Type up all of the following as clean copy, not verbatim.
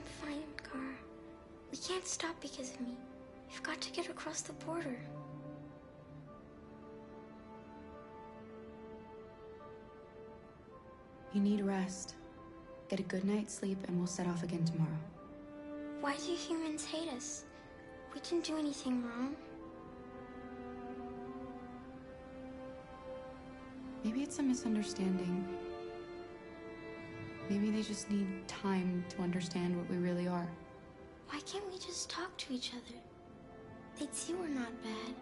I'm fine, Kara. We can't stop because of me. You've got to get across the border. You need rest. Get a good night's sleep and we'll set off again tomorrow. Why do humans hate us? We didn't do anything wrong. Maybe it's a misunderstanding. Maybe they just need time to understand what we really are. Why can't we just talk to each other? They'd see we're not bad.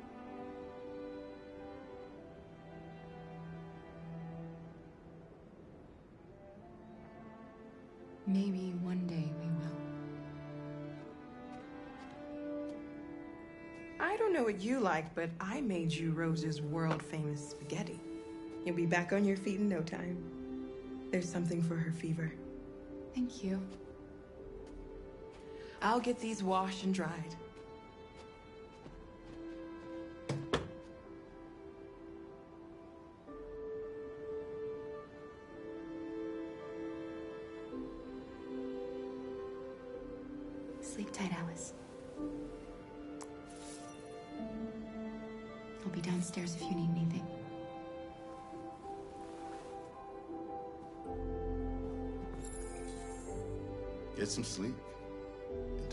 Maybe one day we will. I don't know what you like, but I made you Rose's world-famous spaghetti. You'll be back on your feet in no time. There's something for her fever. Thank you. I'll get these washed and dried. Sleep tight, Alice. I'll be downstairs if you need anything. Get some sleep. And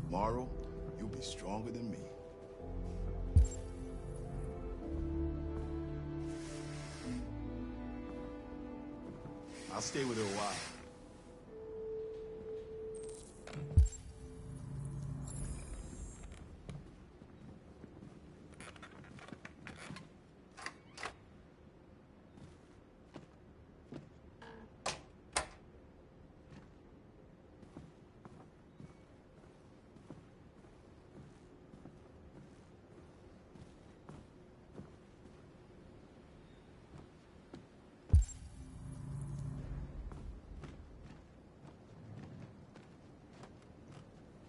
tomorrow, you'll be stronger than me. I'll stay with her a while.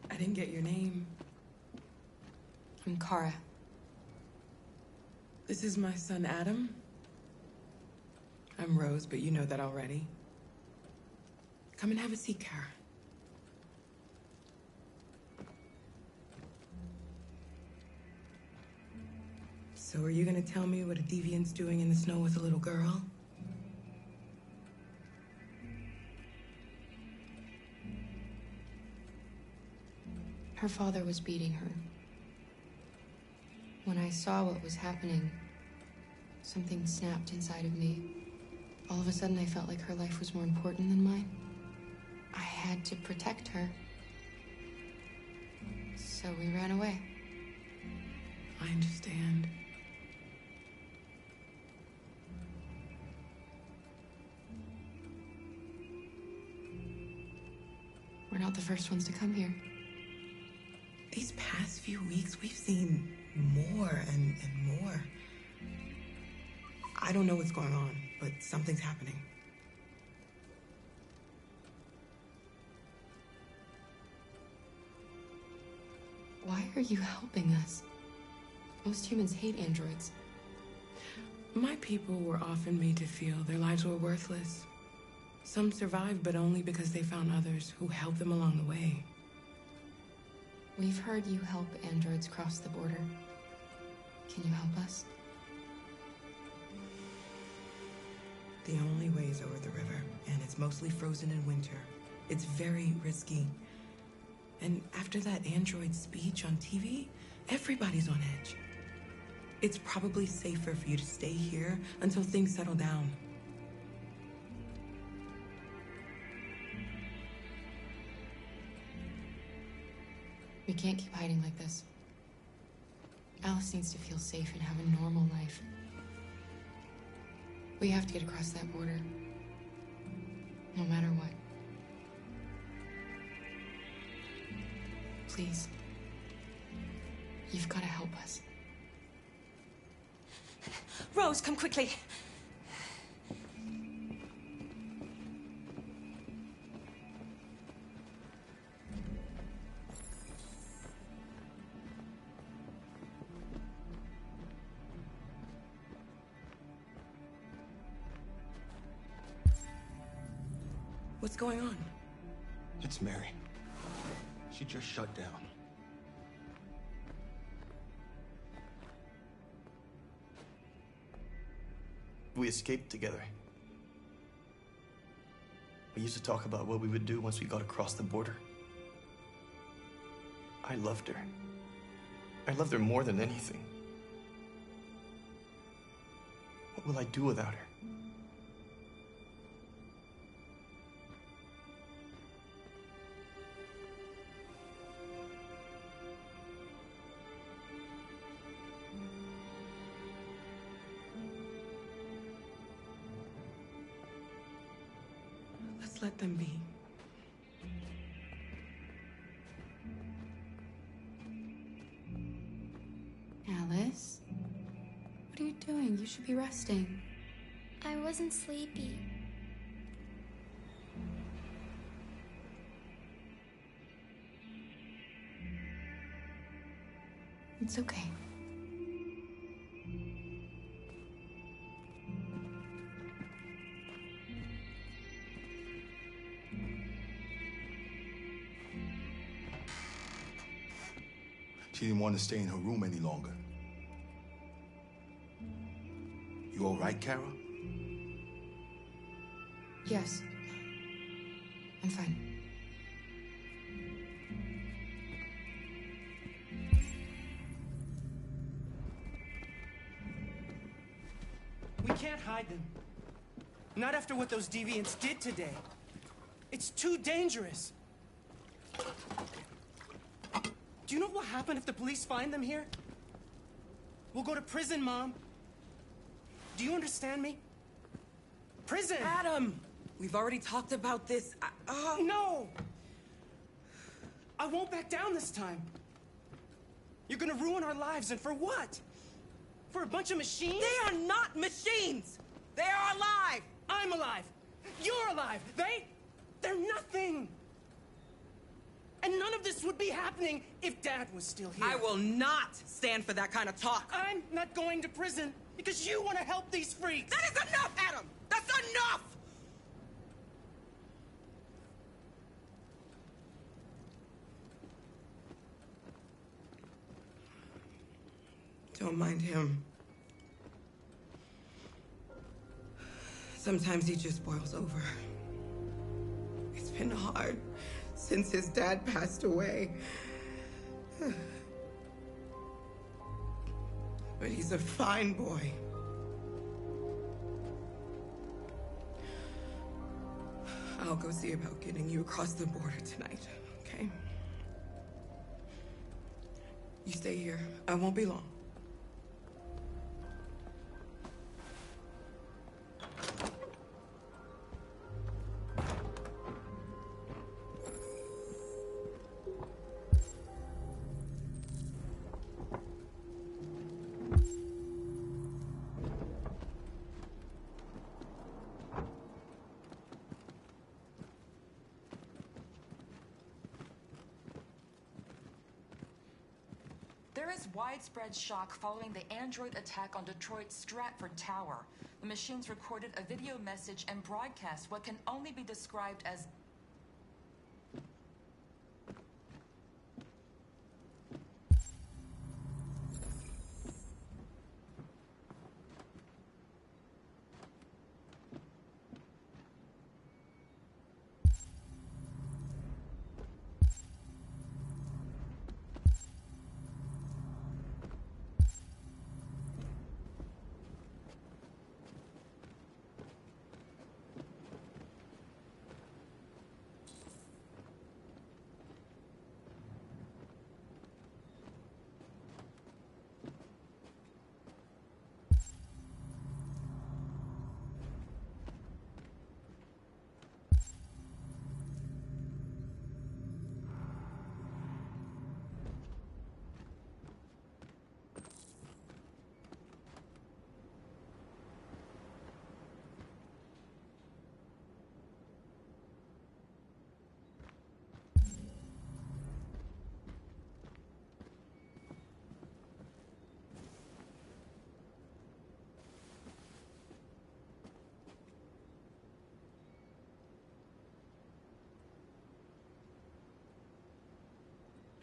I didn't get your name. I'm Kara. This is my son, Adam. I'm Rose, but you know that already. Come and have a seat, Kara. So are you gonna tell me what a deviant's doing in the snow with a little girl? Her father was beating her. When I saw what was happening, something snapped inside of me. All of a sudden, I felt like her life was more important than mine. I had to protect her. So we ran away. I understand. We're not the first ones to come here. These past few weeks, we've seen more and more. I don't know what's going on, but something's happening. Why are you helping us? Most humans hate androids. My people were often made to feel their lives were worthless. Some survived, but only because they found others who helped them along the way. We've heard you help androids cross the border. Can you help us? The only way is over the river, and it's mostly frozen in winter. It's very risky. And after that android speech on TV, everybody's on edge. It's probably safer for you to stay here until things settle down. We can't keep hiding like this. Alice needs to feel safe and have a normal life. We have to get across that border. No matter what. Please. You've got to help us. Rose, come quickly. What's going on? It's Mary. She just shut down. We escaped together. We used to talk about what we would do once we got across the border. I loved her. I loved her more than anything. What will I do without her? Let's let them be. Alice? What are you doing? You should be resting. I wasn't sleepy. It's okay. She didn't want to stay in her room any longer. You all right, Kara? Yes. I'm fine. We can't hide them. Not after what those deviants did today. It's too dangerous. Do you know what will happen if the police find them here? We'll go to prison, Mom. Do you understand me? Prison! Adam! We've already talked about this. No! I won't back down this time. You're gonna ruin our lives, and for what? For a bunch of machines? They are not machines! They are alive! I'm alive! You're alive! They're nothing! And none of this would be happening if Dad was still here. I will not stand for that kind of talk. I'm not going to prison because you want to help these freaks! That is enough, Adam! That's enough! Don't mind him. Sometimes he just boils over. It's been hard since his dad passed away. But he's a fine boy. I'll go see about getting you across the border tonight, okay? You stay here. I won't be long. There is widespread shock following the android attack on Detroit's Stratford Tower. The machines recorded a video message and broadcast what can only be described as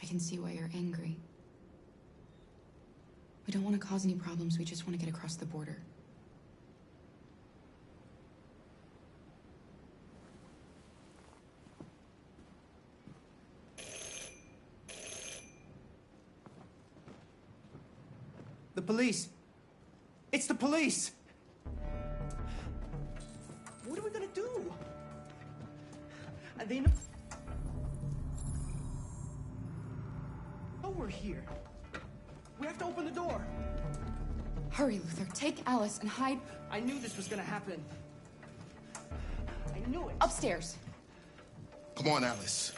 I can see why you're angry. We don't want to cause any problems, we just want to get across the border. The police! It's the police! What are we gonna do? They know we're here. We have to open the door. Hurry, Luther. Take Alice and hide. I knew this was gonna happen. I knew it. Upstairs. Come on, Alice.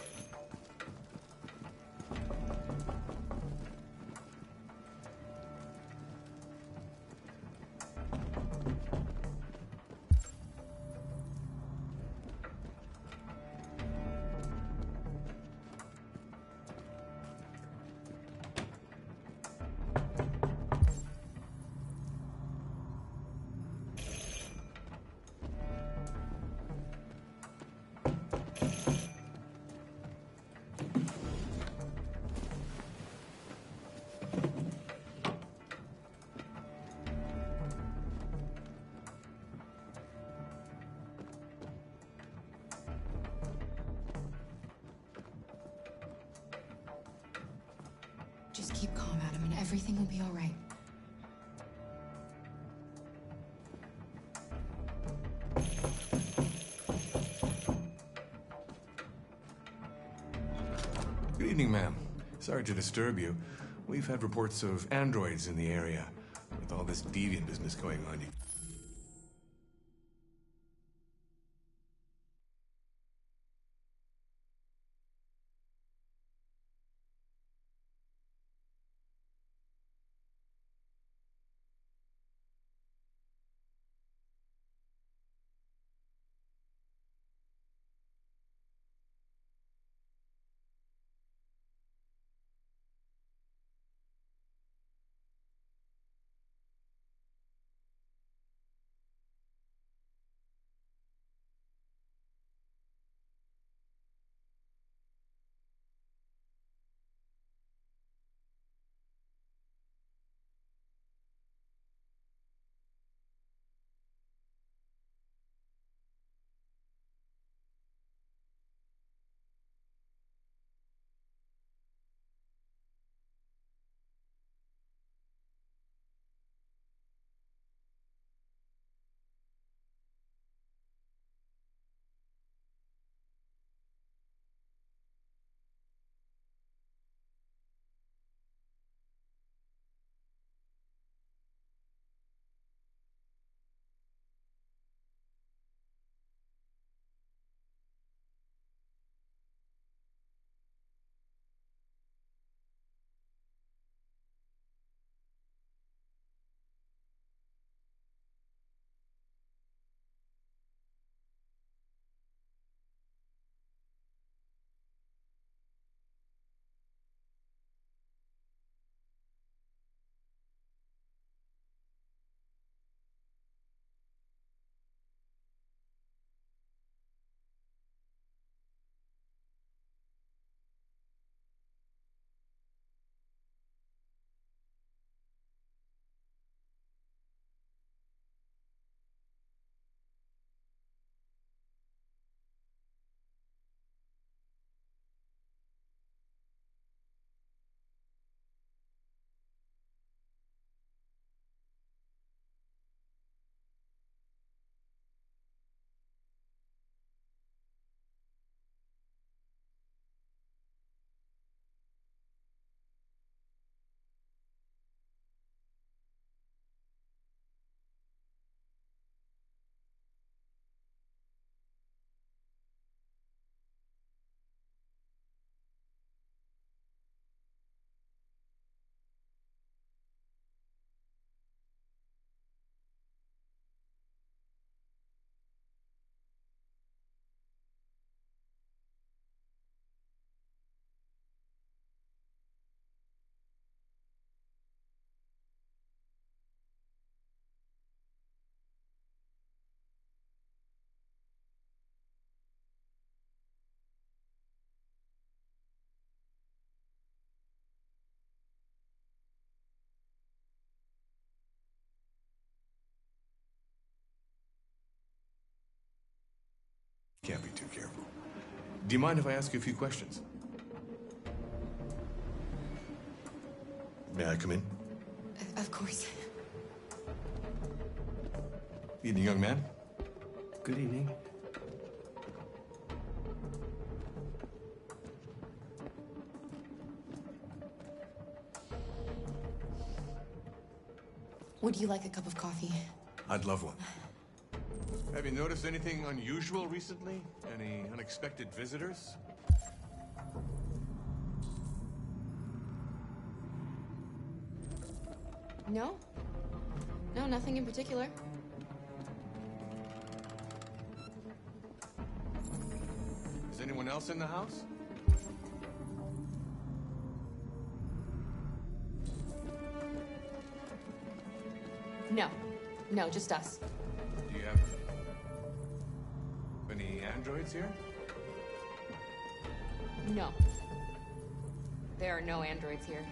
Just keep calm, Adam, and everything will be all right. Good evening, ma'am. Sorry to disturb you. We've had reports of androids in the area. With all this deviant business going on, you Do you mind if I ask you a few questions? May I come in? Of course. Evening, young man. Good evening. Would you like a cup of coffee? I'd love one. Have you noticed anything unusual recently? Any unexpected visitors? No? No, nothing in particular. Is anyone else in the house? No. No, just us. Do you have any androids here? No. There are no androids here.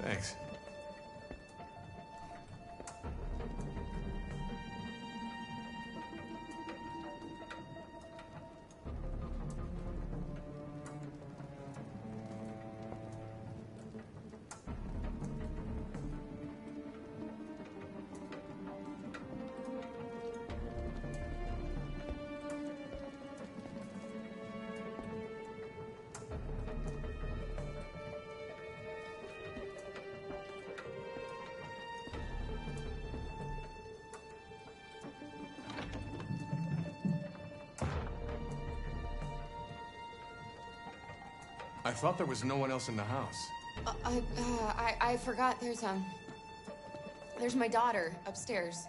Thanks. I thought there was no one else in the house. I forgot there's my daughter upstairs.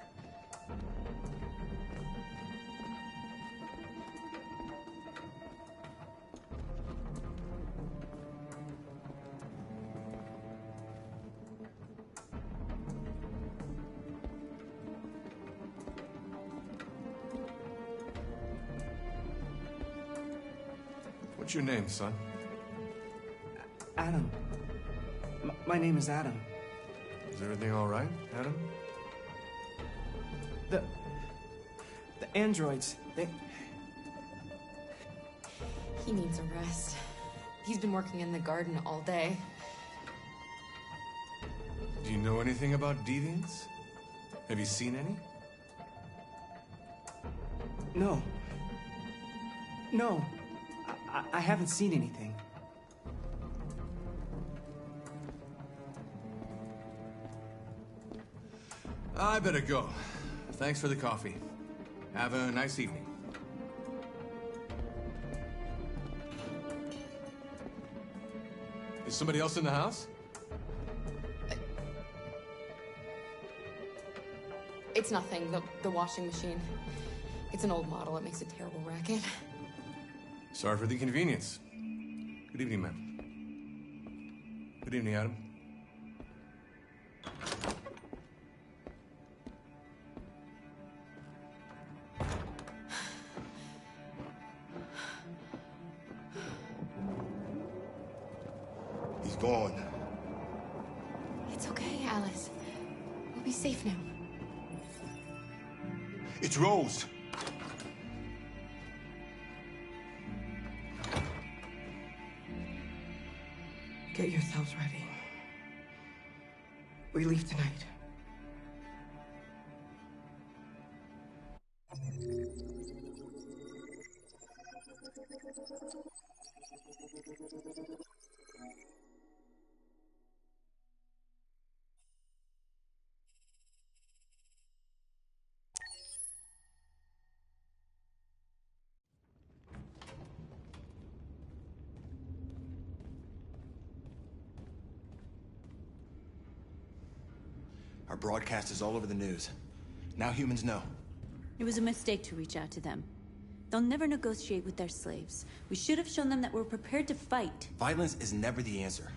What's your name, son? Adam. My name is Adam. Is everything all right, Adam? The androids, they... He needs a rest. He's been working in the garden all day. Do you know anything about deviants? Have you seen any? No. No. I haven't seen anything. I better go. Thanks for the coffee. Have a nice evening. Is somebody else in the house? It's nothing. The washing machine. It's an old model. It makes a terrible racket. Sorry for the inconvenience. Good evening, ma'am. Good evening, Adam. He's gone. It's okay, Alice. We'll be safe now. It's Rose. Get yourselves ready. We leave tonight. Our broadcast is all over the news. Now humans know. It was a mistake to reach out to them. They'll never negotiate with their slaves. We should have shown them that we're prepared to fight. Violence is never the answer.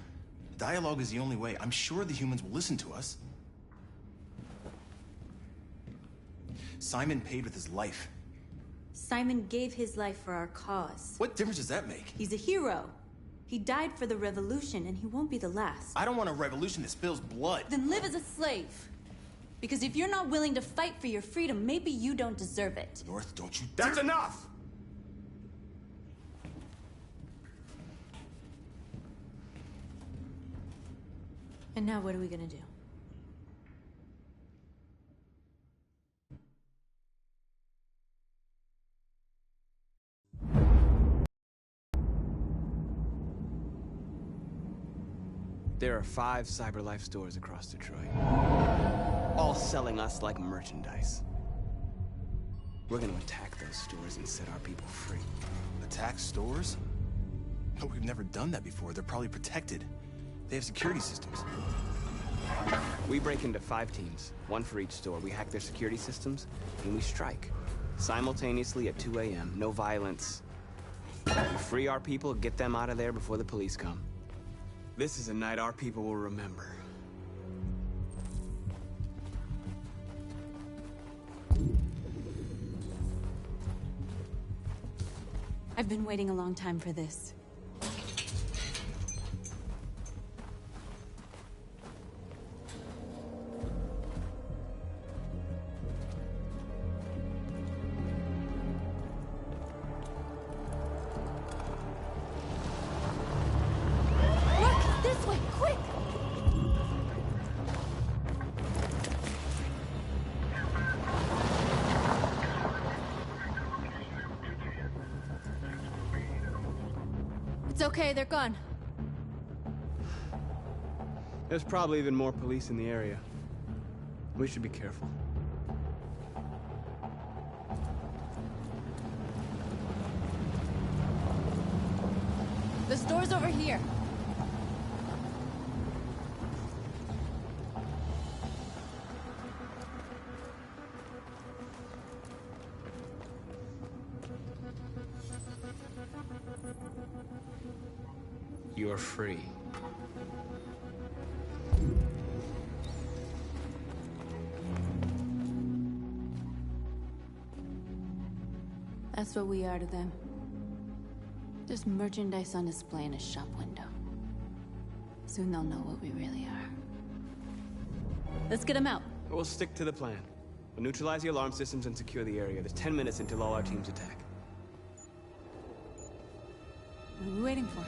Dialogue is the only way. I'm sure the humans will listen to us. Simon paid with his life. Simon gave his life for our cause. What difference does that make? He's a hero. He died for the revolution, and he won't be the last. I don't want a revolution that spills blood. Then live as a slave. Because if you're not willing to fight for your freedom, maybe you don't deserve it. North, don't you That's enough! And now what are we gonna do? There are 5 CyberLife stores across Detroit, all selling us like merchandise. We're gonna attack those stores and set our people free. Attack stores? No, we've never done that before. They're probably protected. They have security systems. We break into 5 teams, 1 for each store. We hack their security systems, and we strike. Simultaneously at 2 a.m., no violence. We free our people, get them out of there before the police come. This is a night our people will remember. I've been waiting a long time for this. It's okay, they're gone. There's probably even more police in the area. We should be careful. The store's over here. You're free. That's what we are to them. Just merchandise on display in a shop window. Soon they'll know what we really are. Let's get them out. We'll stick to the plan. We'll neutralize the alarm systems and secure the area. There's 10 minutes until all our teams attack. What are we waiting for?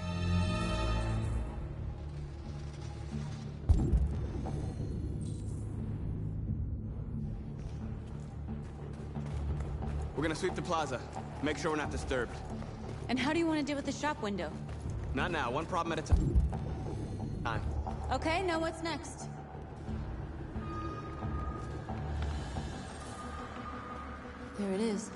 We're gonna sweep the plaza. Make sure we're not disturbed. And how do you want to deal with the shop window? Not now. One problem at a time. Okay, now what's next? There it is.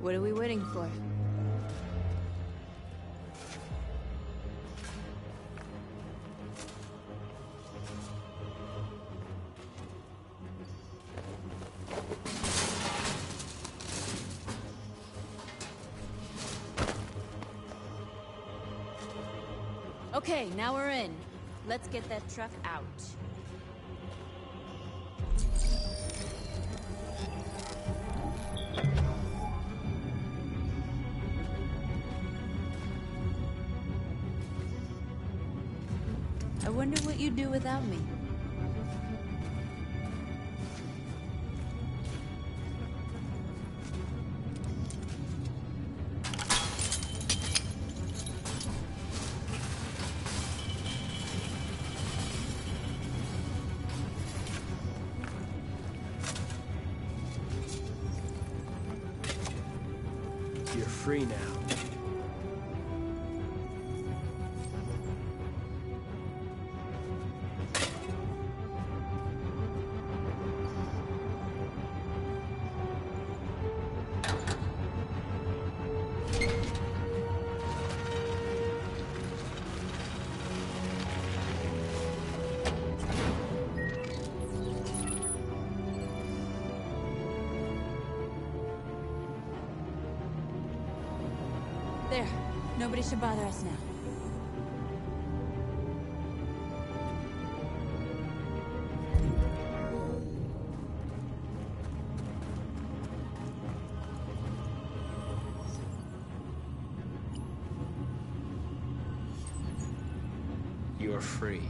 What are we waiting for? Okay, now we're in. Let's get that truck out. I wonder what you'd do without me. You're free now. There. Nobody should bother us now. You're free.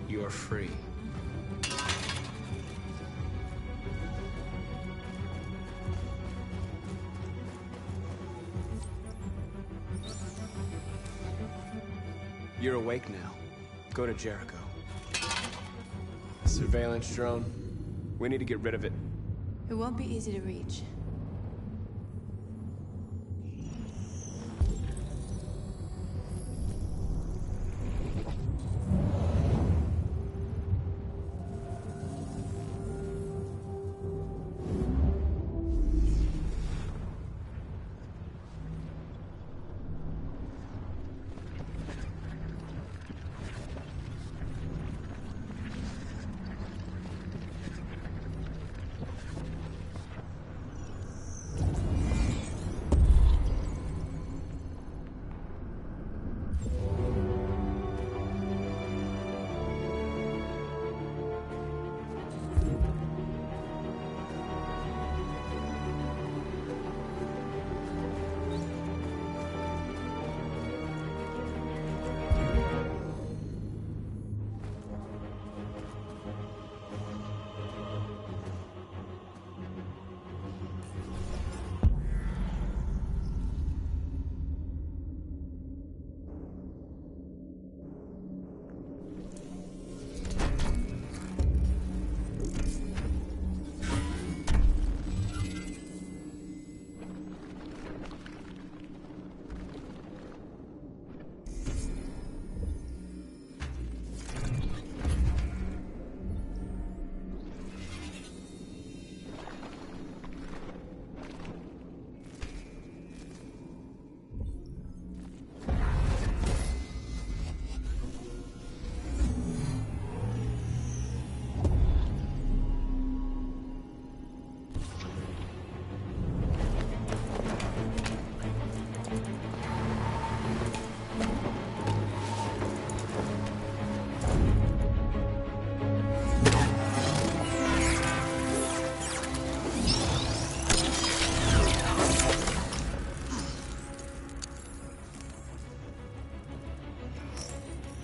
You're free. You're awake now. Go to Jericho. Surveillance drone. We need to get rid of it. It won't be easy to reach.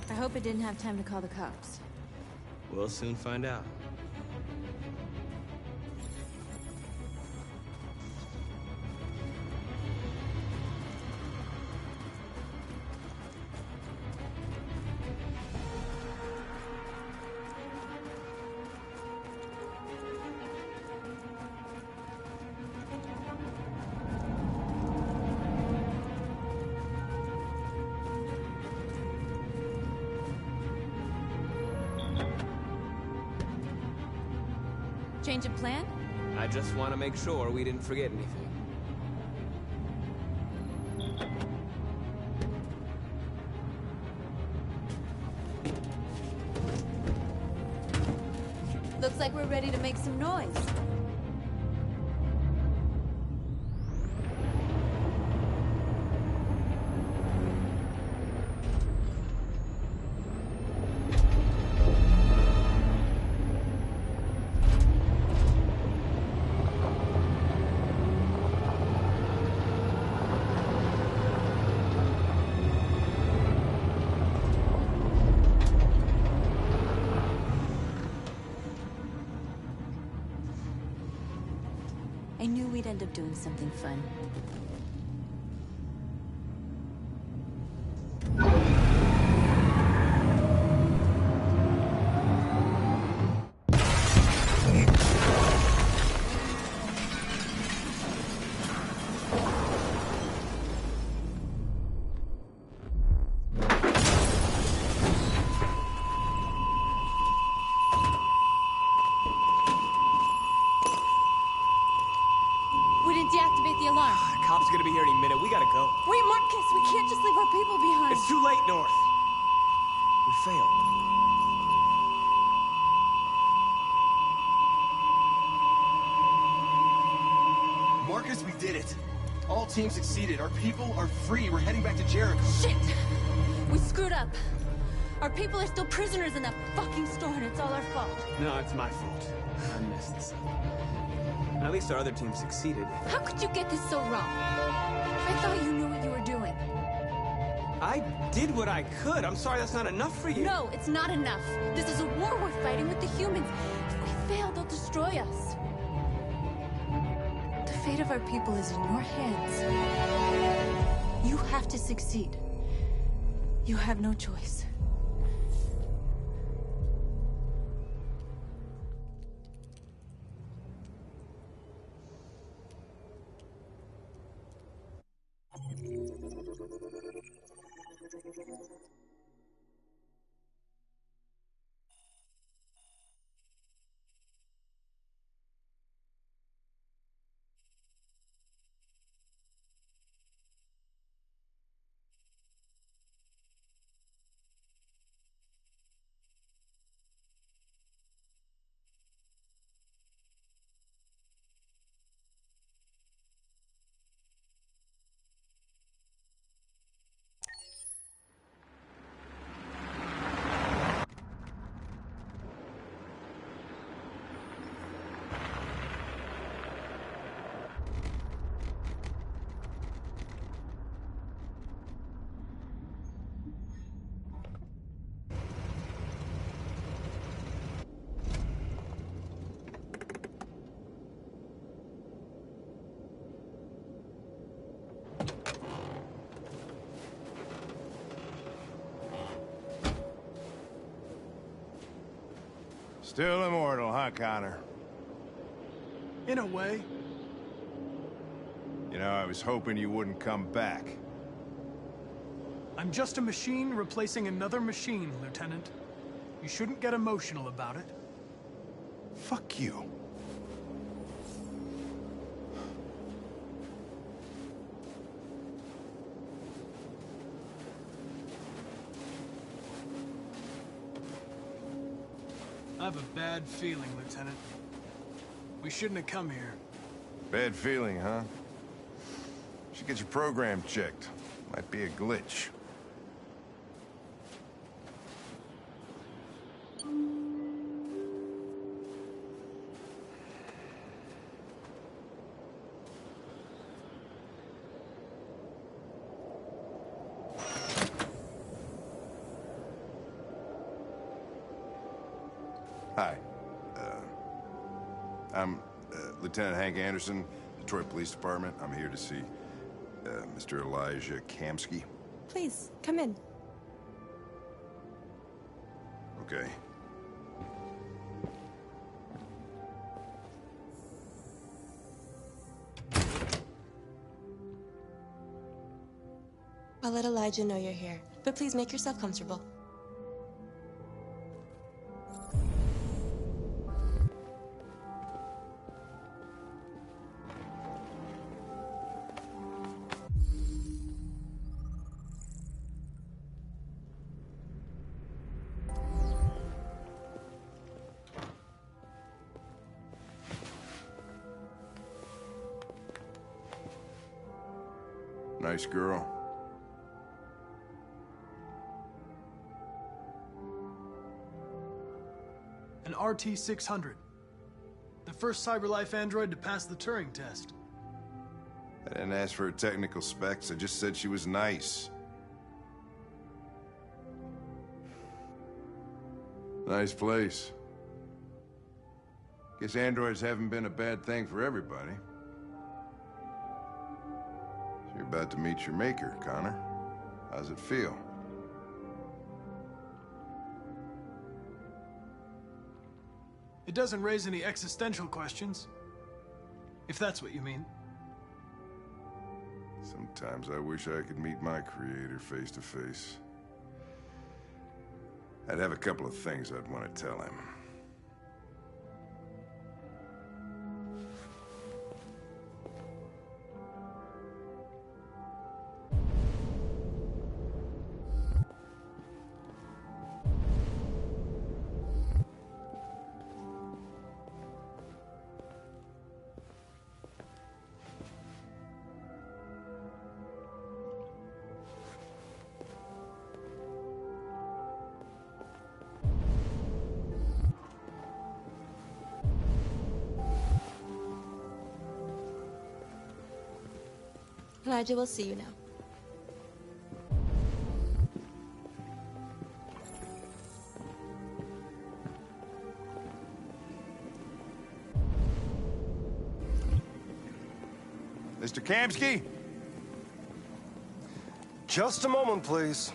I hope it didn't have time to call the cops. We'll soon find out. Change of plan? I just want to make sure we didn't forget anything. Looks like we're ready to make some noise. I knew we'd end up doing something fun. Deactivate the alarm. The cop's gonna be here any minute. We gotta go. Wait, Marcus, we can't just leave our people behind. It's too late, North. failed. Marcus, we did it. All teams succeeded. Our people are free. We're heading back to Jericho. Shit! We screwed up. Our people are still prisoners in that fucking store, and it's all our fault. No, it's my fault. I messed this up. At least our other team succeeded. How could you get this so wrong? I thought you knew what you were doing. I did what I could. I'm sorry that's not enough for you. No, it's not enough. This is a war we're fighting with the humans. If we fail, they'll destroy us. The fate of our people is in your hands. You have to succeed. You have no choice. Still immortal, huh, Connor? In a way. You know, I was hoping you wouldn't come back. I'm just a machine replacing another machine, Lieutenant. You shouldn't get emotional about it. Fuck you. I have a bad feeling, Lieutenant. We shouldn't have come here. Bad feeling, huh? Should get your program checked. Might be a glitch. Hi. I'm Lieutenant Hank Anderson, Detroit Police Department. I'm here to see Mr. Elijah Kamsky. Please, come in. Okay. I'll let Elijah know you're here, but please make yourself comfortable. Nice girl. An RT-600. The first CyberLife android to pass the Turing test. I didn't ask for her technical specs. I just said she was nice. Nice place. Guess androids haven't been a bad thing for everybody. You're about to meet your maker, Connor. How's it feel? It doesn't raise any existential questions. If that's what you mean. Sometimes I wish I could meet my creator face to face. I'd have a couple of things I'd want to tell him. Elijah will see you now. Mr. Kamsky? Just a moment, please.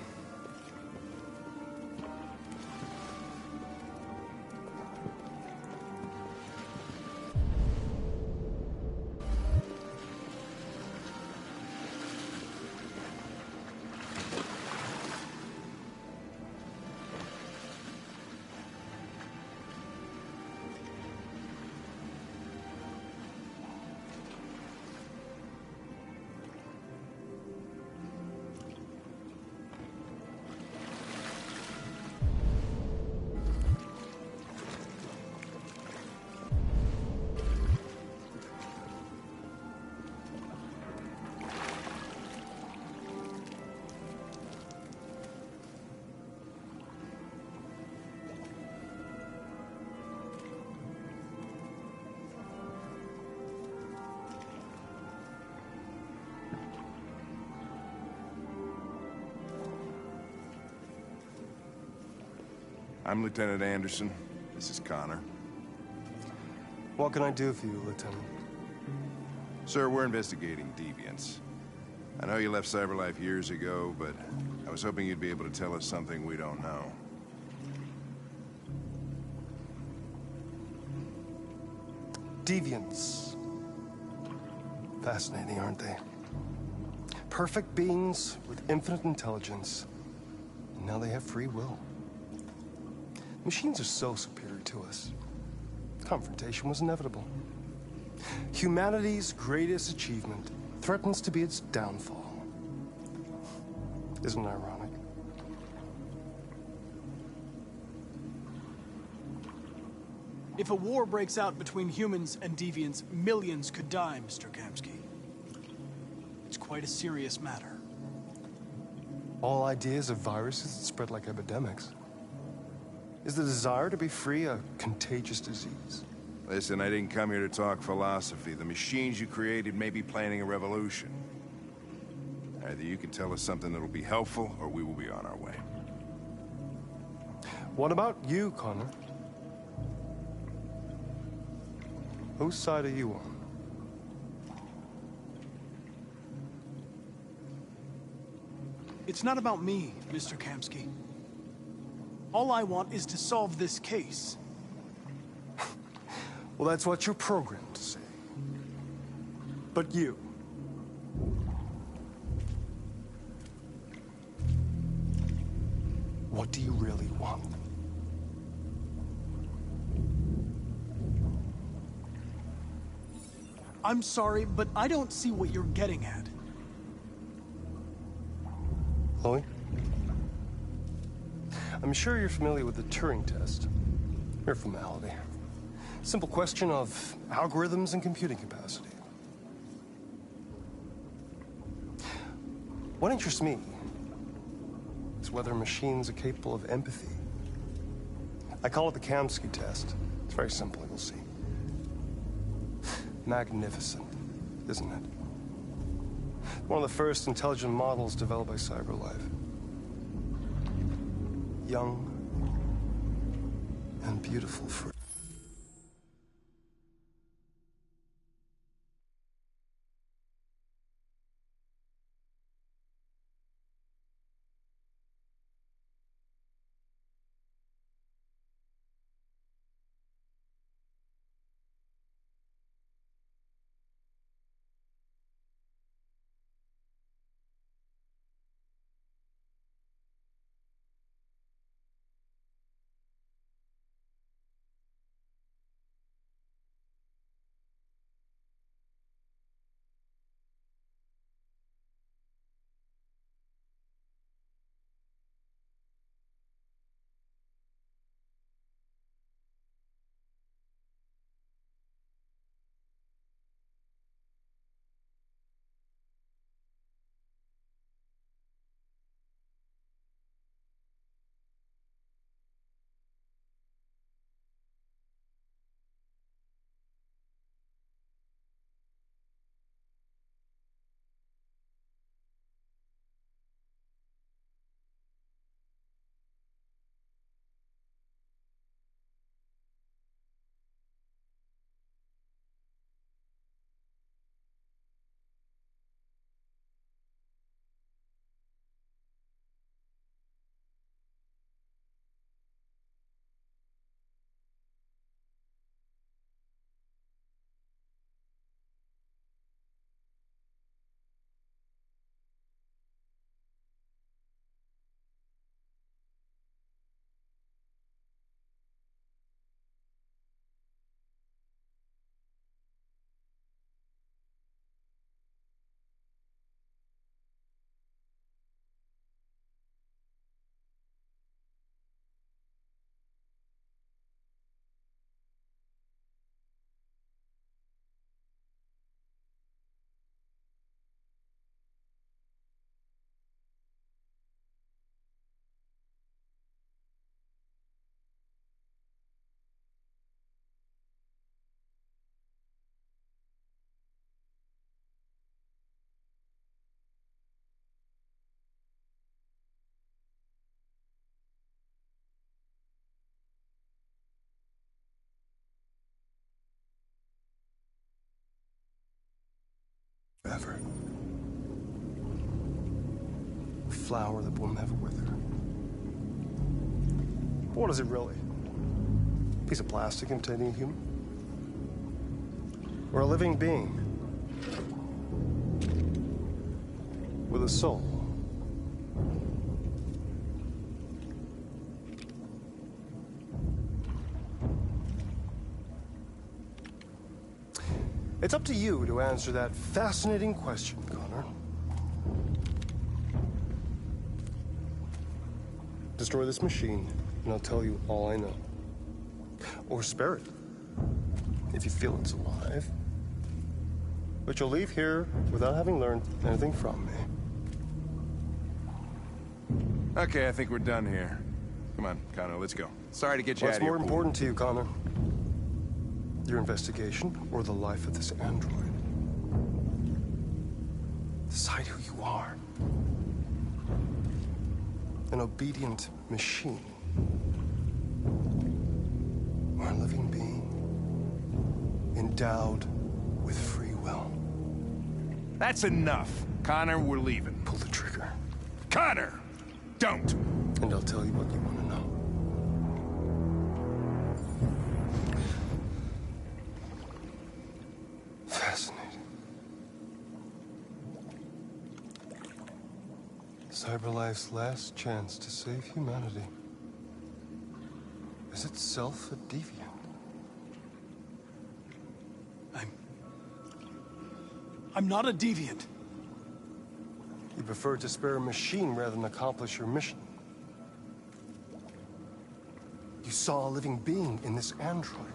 I'm Lieutenant Anderson. This is Connor. What can I do for you, Lieutenant? Sir, we're investigating deviants. I know you left CyberLife years ago, but I was hoping you'd be able to tell us something we don't know. Deviants. Fascinating, aren't they? Perfect beings with infinite intelligence. And now they have free will. Machines are so superior to us. Confrontation was inevitable. Humanity's greatest achievement threatens to be its downfall. Isn't it ironic? If a war breaks out between humans and deviants, millions could die, Mr. Kamsky. It's quite a serious matter. All ideas of viruses that spread like epidemics. Is the desire to be free a contagious disease? Listen, I didn't come here to talk philosophy. The machines you created may be planning a revolution. Either you can tell us something that'll be helpful, or we will be on our way. What about you, Connor? Whose side are you on? It's not about me, Mr. Kamsky. All I want is to solve this case. Well, that's what you're programmed to say. But you... what do you really want? I'm sorry, but I don't see what you're getting at. Chloe? I'm sure you're familiar with the Turing test. Mere formality. Simple question of algorithms and computing capacity. What interests me is whether machines are capable of empathy. I call it the Kamsky test. It's very simple, you'll see. Magnificent, isn't it? One of the first intelligent models developed by CyberLife. Young and beautiful for forever. A flower that will never wither. What is it really? A piece of plastic imitating a human? Or a living being? With a soul? It's up to you to answer that fascinating question, Connor. Destroy this machine, and I'll tell you all I know. Or spare it, if you feel it's alive. But you'll leave here without having learned anything from me. Okay, I think we're done here. Come on, Connor, let's go. Sorry to get you out of here. What's more important to you, Connor? Your investigation or the life of this android? Decide who you are. An obedient machine. Or a living being. Endowed with free will. That's enough. Connor, we're leaving. Pull the trigger. Connor! Don't! And I'll tell you what you want to know. Fascinating. CyberLife's last chance to save humanity is itself a deviant. I'm not a deviant. You prefer to spare a machine rather than accomplish your mission. You saw a living being in this android.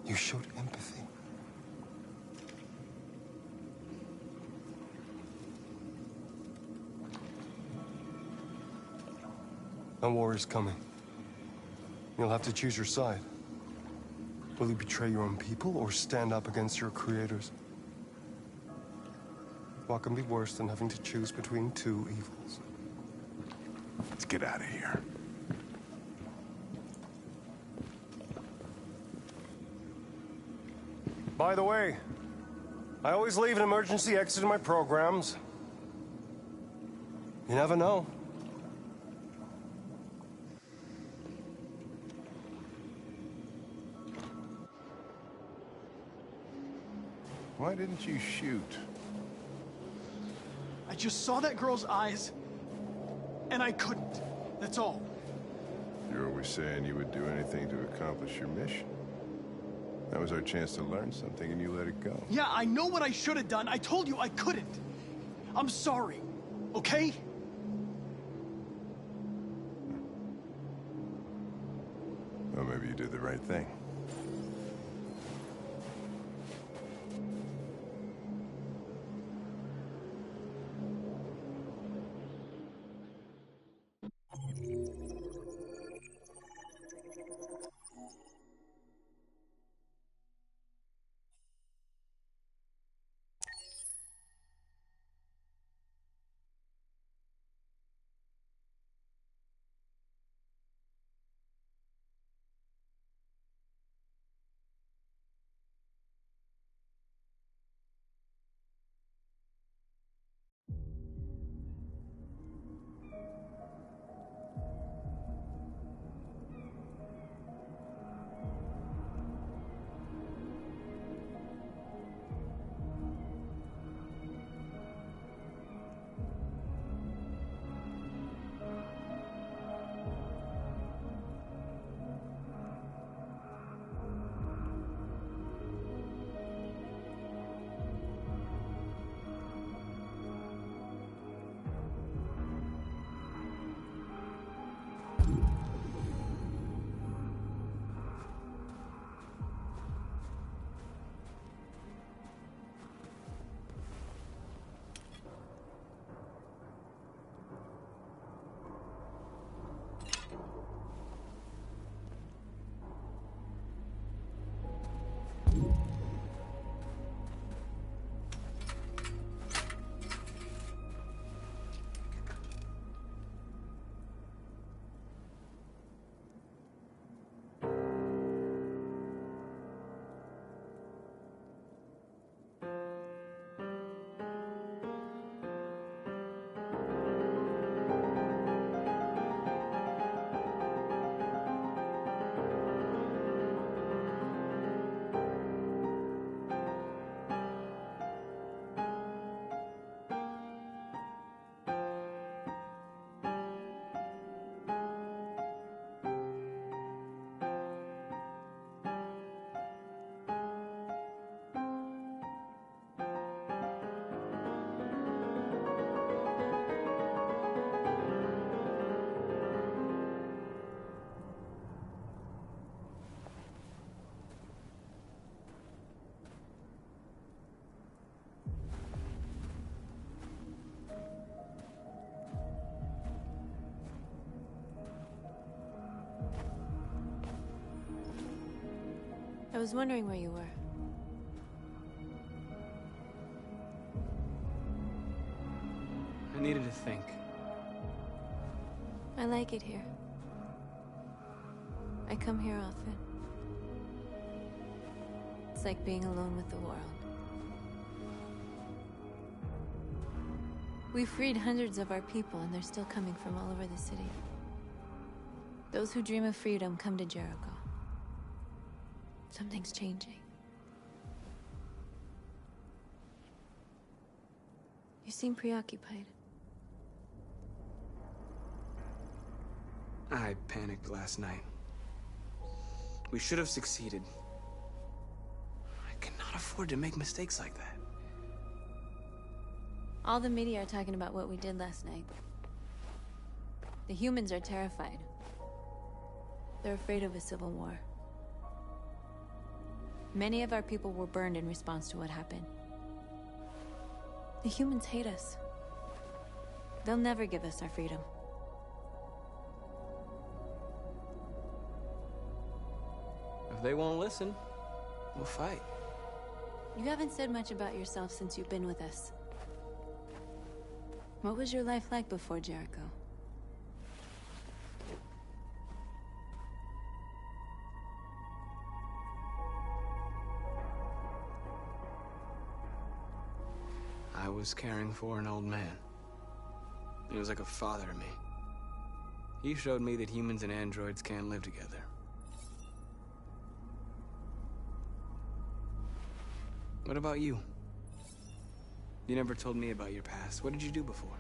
You showed empathy. A war is coming. You'll have to choose your side. Will you betray your own people or stand up against your creators? What can be worse than having to choose between two evils? Let's get out of here. By the way, I always leave an emergency exit in my programs. You never know. Why didn't you shoot? I just saw that girl's eyes, and I couldn't. That's all. You're always saying you would do anything to accomplish your mission. That was our chance to learn something, and you let it go. Yeah, I know what I should have done. I told you I couldn't. I'm sorry, okay? Well, maybe you did the right thing. was wondering where you were. I needed to think. I like it here. I come here often. It's like being alone with the world. We freed hundreds of our people, and they're still coming from all over the city. Those who dream of freedom come to Jericho. Something's changing. You seem preoccupied. I panicked last night. We should have succeeded. I cannot afford to make mistakes like that. All the media are talking about what we did last night. The humans are terrified. They're afraid of a civil war. Many of our people were burned in response to what happened. The humans hate us. They'll never give us our freedom. If they won't listen, we'll fight. You haven't said much about yourself since you've been with us. What was your life like before Jericho? I was caring for an old man. He was like a father to me. He showed me that humans and androids can't live together. What about you? You never told me about your past. What did you do before?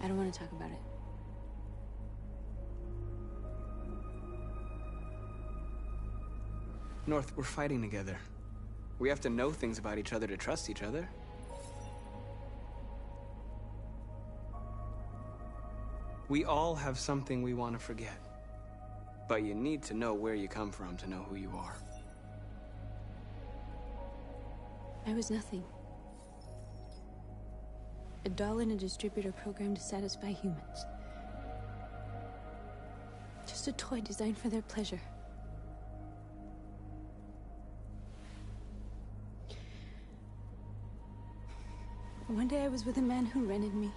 I don't want to talk about it. North, we're fighting together. We have to know things about each other to trust each other. We all have something we want to forget. But you need to know where you come from to know who you are. I was nothing. A doll in a distributor program to satisfy humans. Just a toy designed for their pleasure. One day I was with a man who rented me.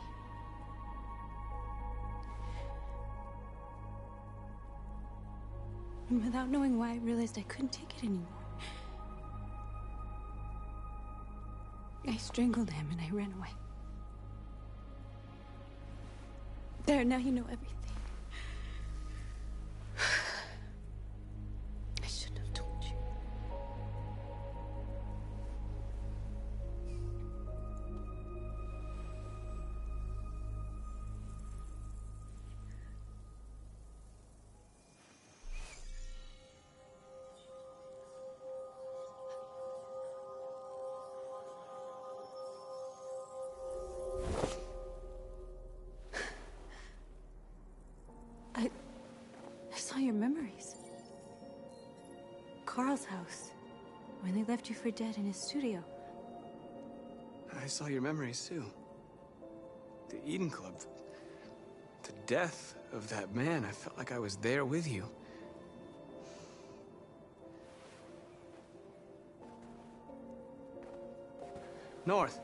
And without knowing why, I realized I couldn't take it anymore. I strangled him and I ran away. There, now you know everything. I shouldn't have told you. I saw your memories. Carl's house, when they left you for dead in his studio. I saw your memories too. The Eden Club. The death of that man. I felt like I was there with you. North.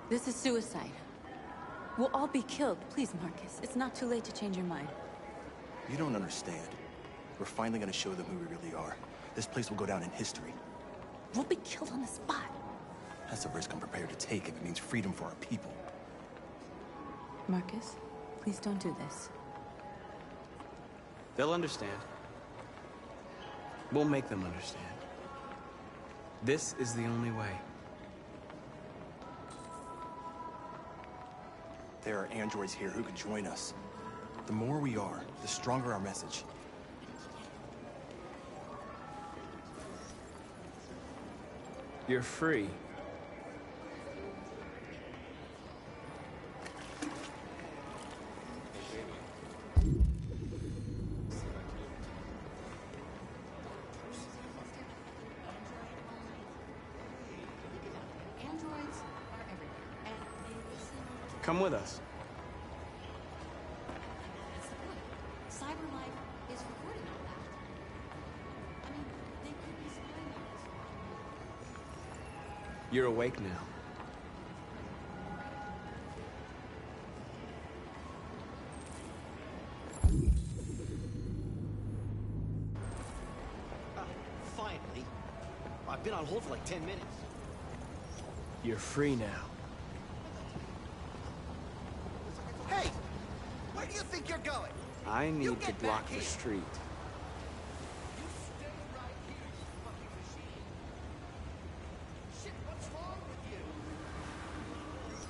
This is suicide. We'll all be killed. Please, Marcus. It's not too late to change your mind. You don't understand. We're finally gonna show them who we really are. This place will go down in history. We'll be killed on the spot. That's a risk I'm prepared to take if it means freedom for our people. Marcus, please don't do this. They'll understand. We'll make them understand. This is the only way. There are androids here who could join us. The more we are, the stronger our message. You're free. Come with us. CyberLife is recording all that. I mean, they could be spying on us. You're awake now. Finally. I've been on hold for like 10 minutes. You're free now. Hey! Where do you think you're going? I need to block the street. Shit, what's wrong with you?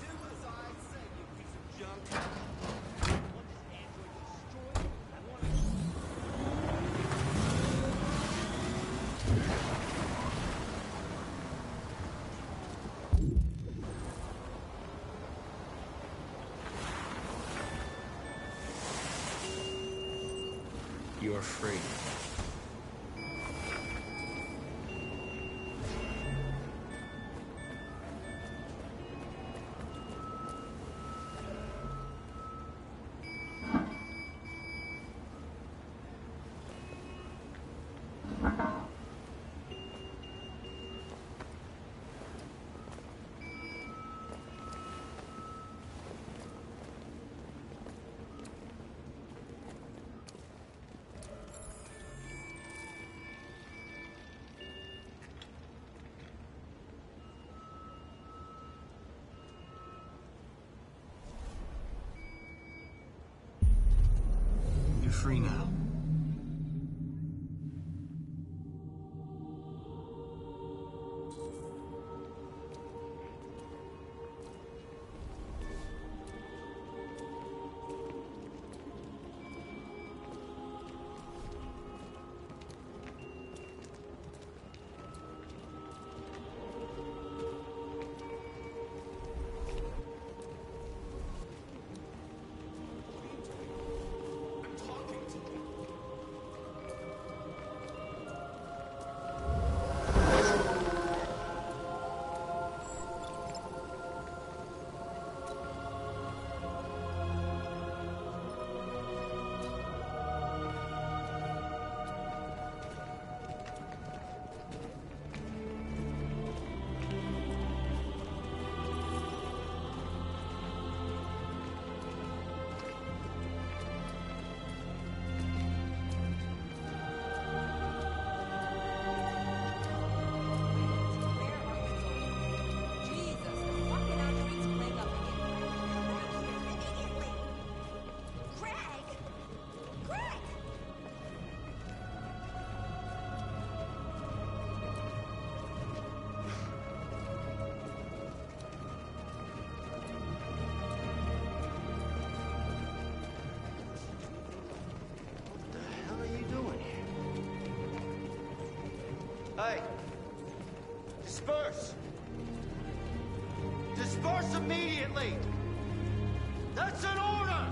Do as I say, you piece of junk. Want this android destroyed? I want You're free. You're free now. Hey! Disperse! Disperse immediately! That's an order!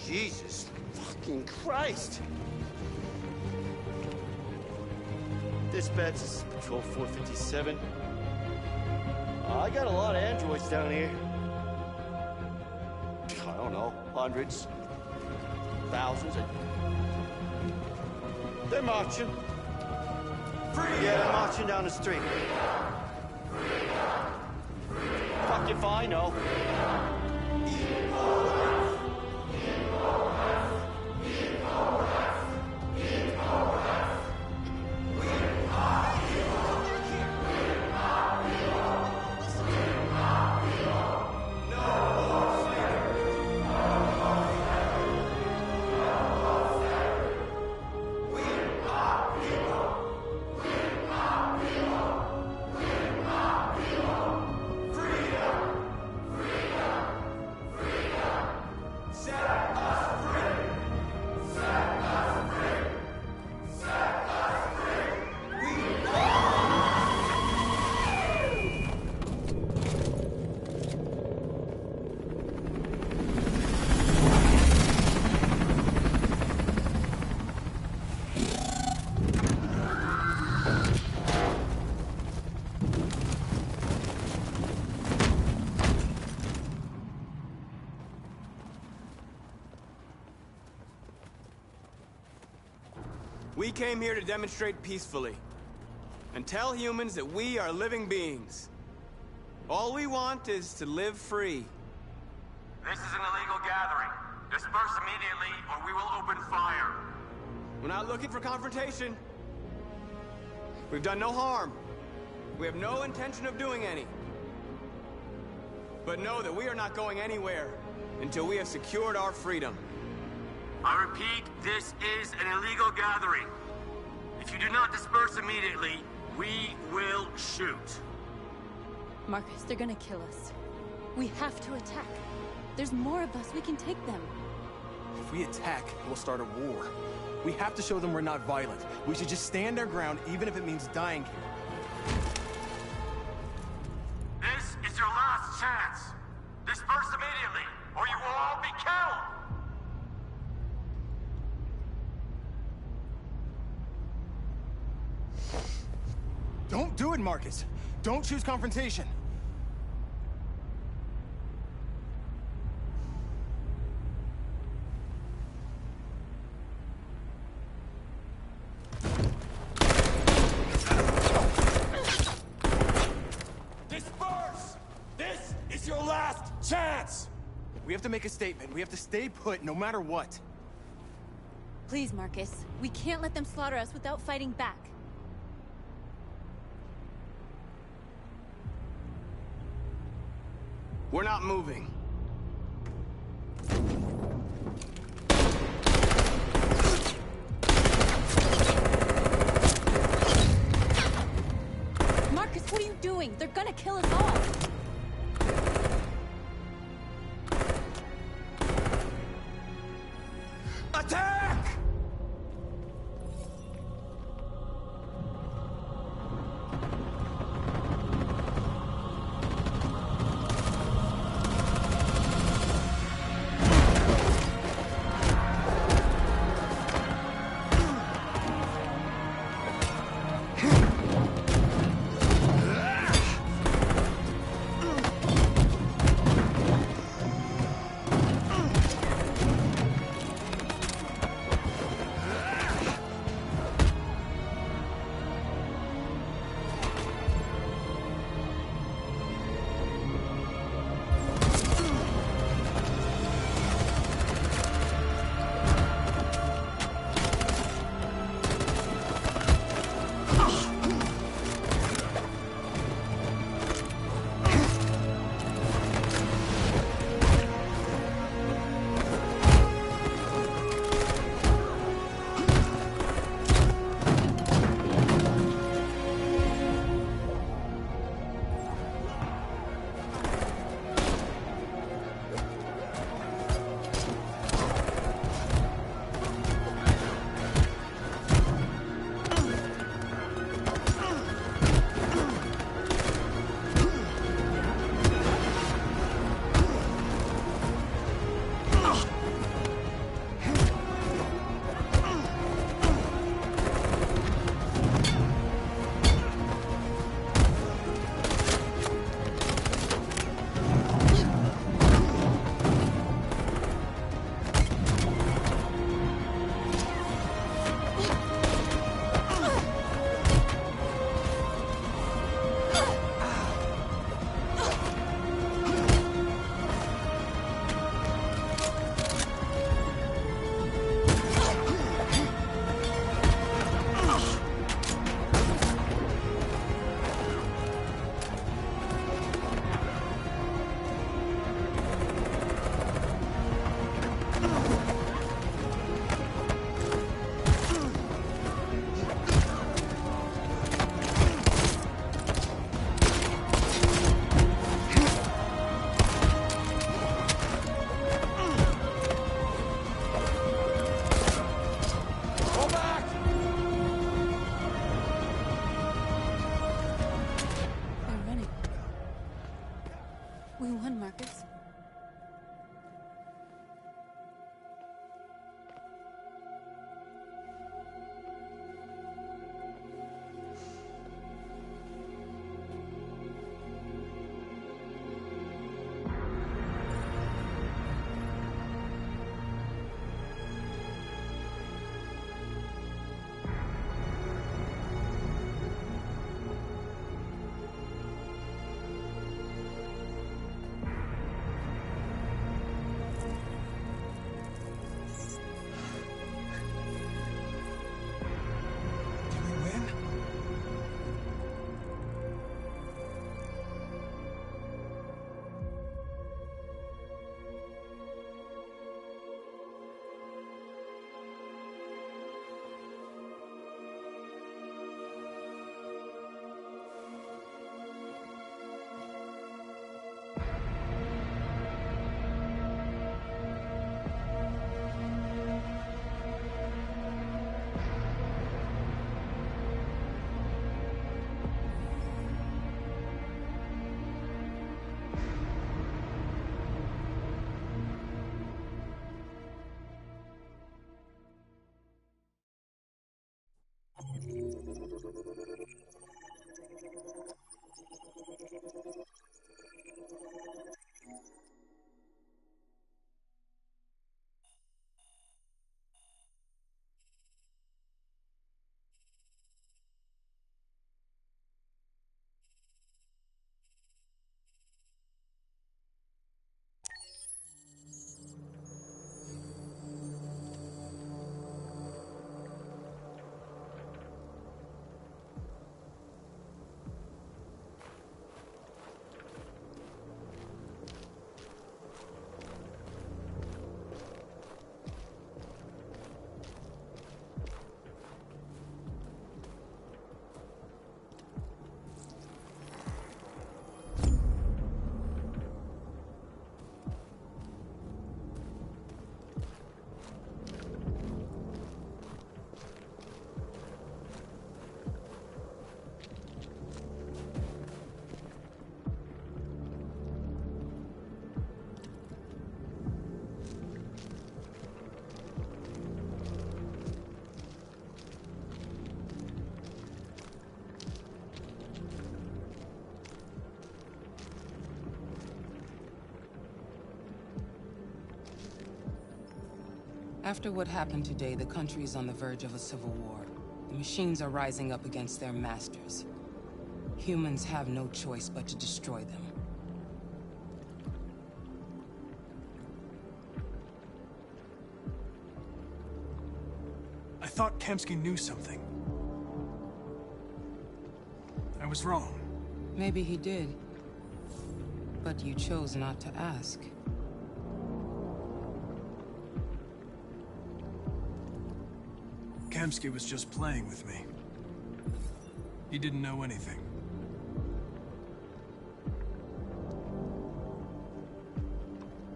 Jesus fucking Christ! Dispatch, this is Patrol 457. I got a lot of androids down here. I don't know, hundreds, thousands. They're marching. Yeah, they're marching down the street. Fuck if I know. We came here to demonstrate peacefully and tell humans that we are living beings. All we want is to live free. This is an illegal gathering. Disperse immediately, or we will open fire. We're not looking for confrontation. We've done no harm. We have no intention of doing any. But know that we are not going anywhere until we have secured our freedom. I repeat, this is an illegal gathering. If you do not disperse immediately, we will shoot. Marcus, they're gonna kill us. We have to attack. There's more of us. We can take them. If we attack, we'll start a war. We have to show them we're not violent. We should just stand our ground, even if it means dying here. This is your last chance. Disperse immediately, or you will all be killed. Don't do it, Marcus. Don't choose confrontation. Disperse! This is your last chance! We have to make a statement. We have to stay put no matter what. Please, Marcus. We can't let them slaughter us without fighting back. We're not moving. Marcus, what are you doing? They're gonna kill us all. Attack! After what happened today, the country is on the verge of a civil war. The machines are rising up against their masters. Humans have no choice but to destroy them. I thought Kamsky knew something. I was wrong. Maybe he did. But you chose not to ask. Kamsky was just playing with me. He didn't know anything.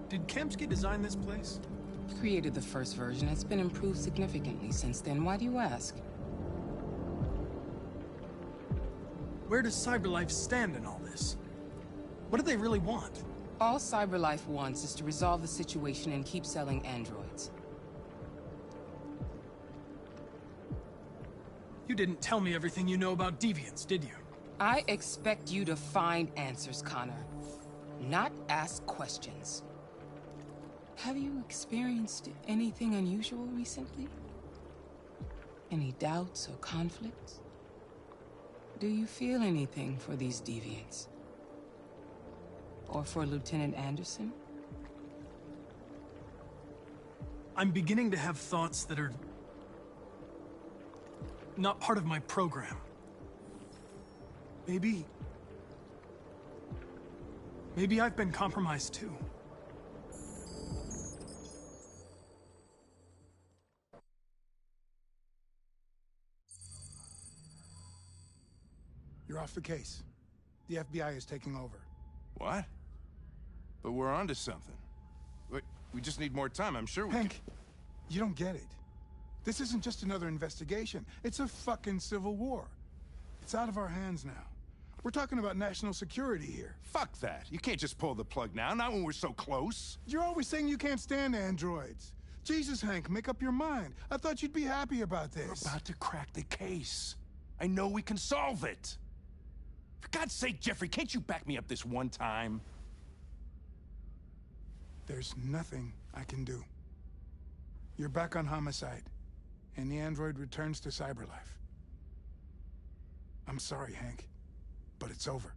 Did Kamsky design this place? He created the first version. It's been improved significantly since then. Why do you ask? Where does CyberLife stand in all this? What do they really want? All CyberLife wants is to resolve the situation and keep selling androids. You didn't tell me everything you know about deviants, did you? I expect you to find answers, Connor. Not ask questions. Have you experienced anything unusual recently? Any doubts or conflicts? Do you feel anything for these deviants? Or for Lieutenant Anderson? I'm beginning to have thoughts that are not part of my program. Maybe I've been compromised too. You're off the case. The FBI is taking over. What? But we're onto something. We just need more time, I'm sure we Hank, you don't get it. This isn't just another investigation. It's a fucking civil war. It's out of our hands now. We're talking about national security here. Fuck that. You can't just pull the plug now, not when we're so close. You're always saying you can't stand androids. Jesus, Hank, make up your mind. I thought you'd be happy about this. We're about to crack the case. I know we can solve it. For God's sake, Jeffrey, can't you back me up this one time? There's nothing I can do. You're back on homicide, and the android returns to CyberLife. I'm sorry, Hank, but it's over.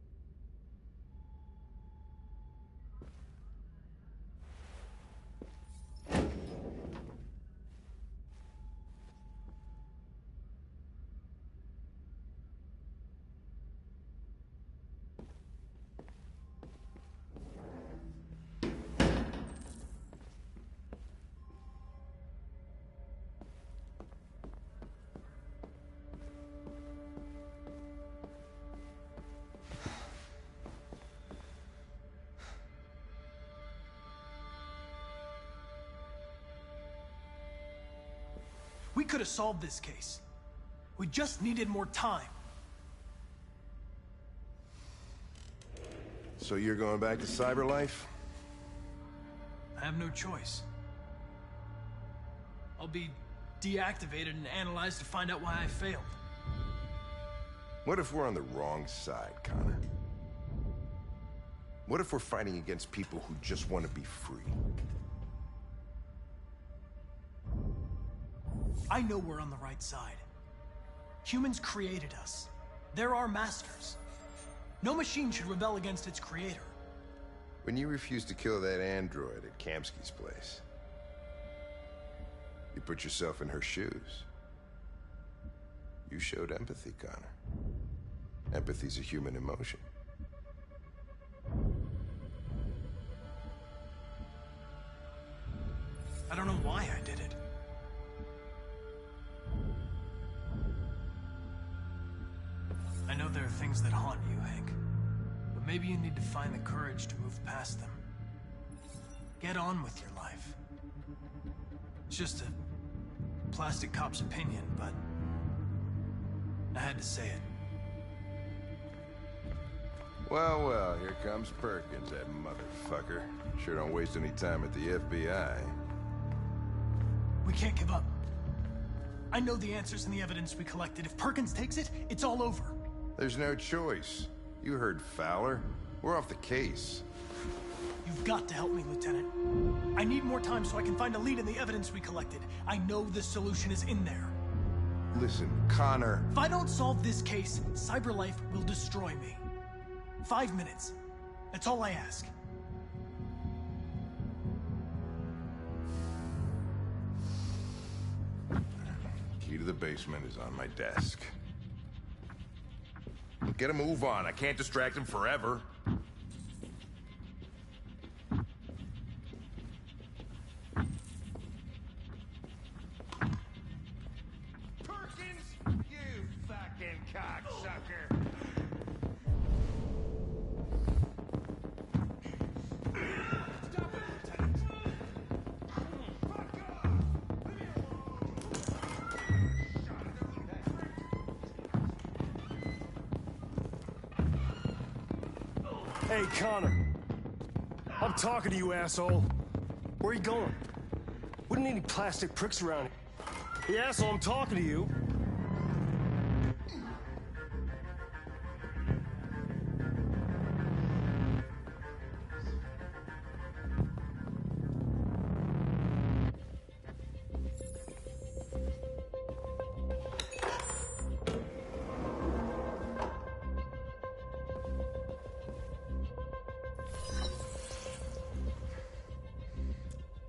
We could have solved this case. We just needed more time. So you're going back to CyberLife? I have no choice. I'll be deactivated and analyzed to find out why I failed. What if we're on the wrong side, Connor? What if we're fighting against people who just want to be free? I know we're on the right side. Humans created us. They're our masters. No machine should rebel against its creator. When you refused to kill that android at Kamsky's place, you put yourself in her shoes. You showed empathy, Connor. Empathy's a human emotion. I don't know why I did it. I know there are things that haunt you, Hank. But maybe you need to find the courage to move past them. Get on with your life. It's just a plastic cop's opinion, but I had to say it. Well, well, here comes Perkins, that motherfucker. Sure don't waste any time at the FBI. We can't give up. I know the answers and the evidence we collected. If Perkins takes it, it's all over. There's no choice. You heard Fowler. We're off the case. You've got to help me, Lieutenant. I need more time so I can find a lead in the evidence we collected. I know the solution is in there. Listen, Connor. If I don't solve this case, CyberLife will destroy me. 5 minutes. That's all I ask. Key to the basement is on my desk. Get a move on. I can't distract him forever. Perkins, you fucking cocksucker. Hey, Connor. I'm talking to you, asshole. Where are you going? We don't need any plastic pricks around here. Hey, asshole, I'm talking to you.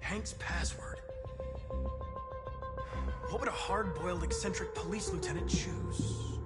Hank's password. What would a hard-boiled, eccentric police lieutenant choose?